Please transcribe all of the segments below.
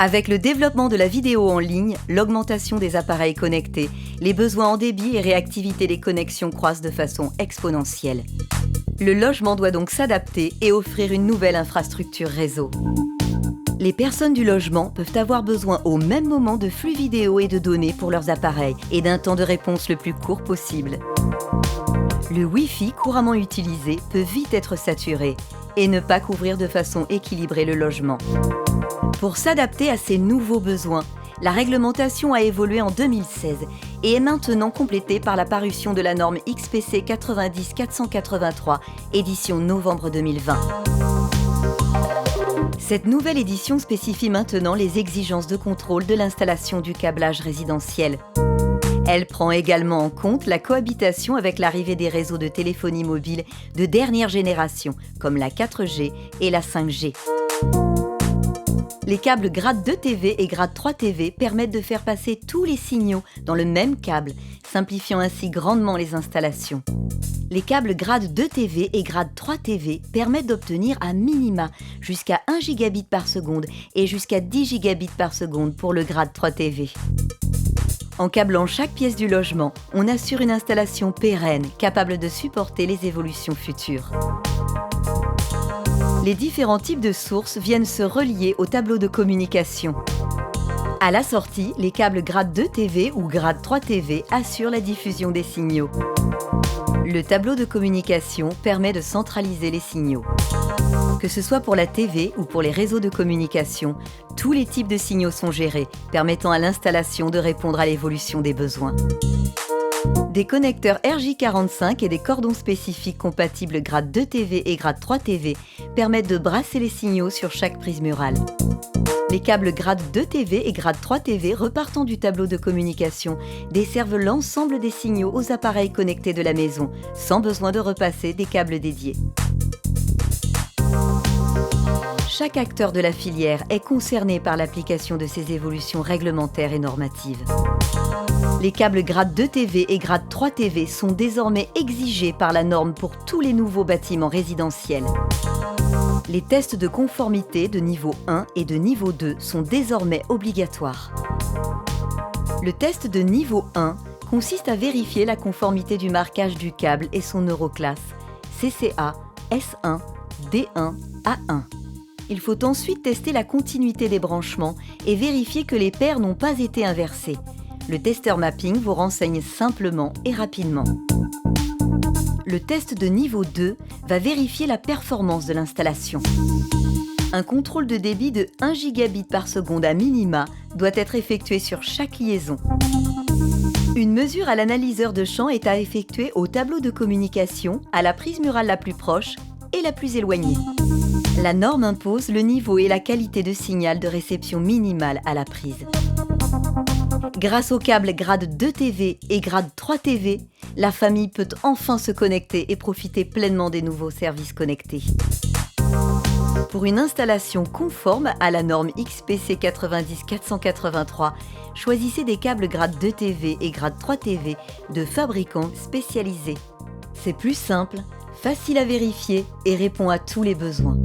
Avec le développement de la vidéo en ligne, l'augmentation des appareils connectés, les besoins en débit et réactivité des connexions croissent de façon exponentielle. Le logement doit donc s'adapter et offrir une nouvelle infrastructure réseau. Les personnes du logement peuvent avoir besoin au même moment de flux vidéo et de données pour leurs appareils et d'un temps de réponse le plus court possible. Le Wi-Fi couramment utilisé peut vite être saturé et ne pas couvrir de façon équilibrée le logement. Pour s'adapter à ces nouveaux besoins, la réglementation a évolué en 2016 et est maintenant complétée par la parution de la norme XPC 90-483, édition novembre 2020. Cette nouvelle édition spécifie maintenant les exigences de contrôle de l'installation du câblage résidentiel. Elle prend également en compte la cohabitation avec l'arrivée des réseaux de téléphonie mobile de dernière génération, comme la 4G et la 5G. Les câbles grade 2 TV et grade 3 TV permettent de faire passer tous les signaux dans le même câble, simplifiant ainsi grandement les installations. Les câbles grade 2 TV et grade 3 TV permettent d'obtenir à minima jusqu'à 1 gigabit par seconde et jusqu'à 10 gigabits par seconde pour le grade 3 TV. En câblant chaque pièce du logement, on assure une installation pérenne, capable de supporter les évolutions futures. Les différents types de sources viennent se relier au tableau de communication. À la sortie, les câbles grade 2 TV ou grade 3 TV assurent la diffusion des signaux. Le tableau de communication permet de centraliser les signaux. Que ce soit pour la TV ou pour les réseaux de communication, tous les types de signaux sont gérés, permettant à l'installation de répondre à l'évolution des besoins. Des connecteurs RJ45 et des cordons spécifiques compatibles grade 2 TV et grade 3 TV permettent de brasser les signaux sur chaque prise murale. Les câbles grade 2 TV et grade 3 TV repartant du tableau de communication desservent l'ensemble des signaux aux appareils connectés de la maison, sans besoin de repasser des câbles dédiés. Chaque acteur de la filière est concerné par l'application de ces évolutions réglementaires et normatives. Les câbles grade 2 TV et grade 3 TV sont désormais exigés par la norme pour tous les nouveaux bâtiments résidentiels. Les tests de conformité de niveau 1 et de niveau 2 sont désormais obligatoires. Le test de niveau 1 consiste à vérifier la conformité du marquage du câble et son euroclasse CCA, S1, D1, A1. Il faut ensuite tester la continuité des branchements et vérifier que les paires n'ont pas été inversées. Le testeur mapping vous renseigne simplement et rapidement. Le test de niveau 2 va vérifier la performance de l'installation. Un contrôle de débit de 1 gigabit par seconde à minima doit être effectué sur chaque liaison. Une mesure à l'analyseur de champ est à effectuer au tableau de communication, à la prise murale la plus proche et la plus éloignée. La norme impose le niveau et la qualité de signal de réception minimale à la prise. Grâce aux câbles grade 2 TV et grade 3 TV, la famille peut enfin se connecter et profiter pleinement des nouveaux services connectés. Pour une installation conforme à la norme XPC 90-483, choisissez des câbles grade 2 TV et grade 3 TV de fabricants spécialisés. C'est plus simple, facile à vérifier et répond à tous les besoins.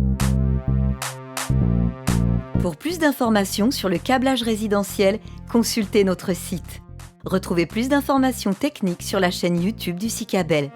Pour plus d'informations sur le câblage résidentiel, consultez notre site. Retrouvez plus d'informations techniques sur la chaîne YouTube du SICABEL.